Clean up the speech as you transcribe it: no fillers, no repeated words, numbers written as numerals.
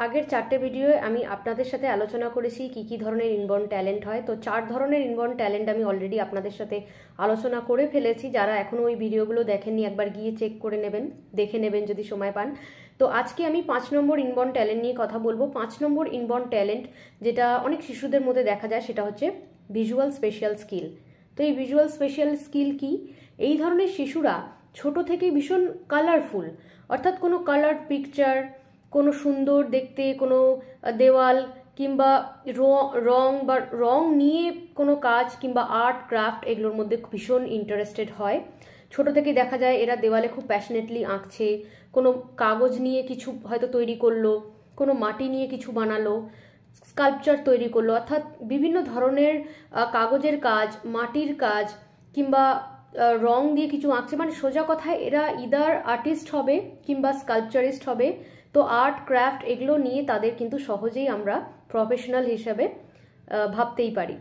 আগের 4টে ভিডিওয়ে আমি আপনাদের সাথে আলোচনা করেছি কি কি ধরনের ইনবর্ন ট্যালেন্ট হয়। তো 4 ধরনের ইনবর্ন ট্যালেন্ট আমি অলরেডি আপনাদের সাথে আলোচনা করে ফেলেছি। যারা এখনও ওই ভিডিওগুলো দেখেননি একবার গিয়ে চেক করে নেবেন, দেখে নেবেন যদি সময় পান। তো আজকে আমি 5 নম্বর ইনবর্ন ট্যালেন্ট নিয়ে কথা বলবো। 5 নম্বর ইনবর্ন ট্যালেন্ট যেটা অনেক শিশুদের মধ্যে দেখা যায় সেটা হচ্ছে ভিজুয়াল স্পেশাল স্কিল। তো এই ভিজুয়াল স্পেশাল স্কিল কি? এই ধরনের শিশুরা ছোট থেকেই ভীষণ কালারফুল, অর্থাৎ কোনো কালার পিকচার, কোনো সুন্দর দেখতে কোনো দেওয়াল কিংবা রং নিয়ে কোনো কাজ কিংবা আর্ট ক্রাফট এগুলোর মধ্যে ভীষণ ইন্টারেস্টেড হয়। ছোট থেকে দেখা যায় এরা দেওয়ালে খুব প্যাশনেটলি আঁকছে, কোনো কাগজ নিয়ে কিছু হয়তো তৈরি করলো, কোনো মাটি নিয়ে কিছু বানালো, স্কাল্পচার তৈরি করলো, অর্থাৎ বিভিন্ন ধরনের কাগজের কাজ, মাটির কাজ কিংবা রং দিয়ে কিছু আঁকছে। মানে সোজা কথায় এরা ইদার আর্টিস্ট হবে কিংবা স্কাল্পচারিস্ট হবে। তো আর্ট ক্রাফট এগুলো নিয়ে তাদের কিন্তু সহজেই আমরা প্রফেশনাল হিসাবে ভাবতেই পারি।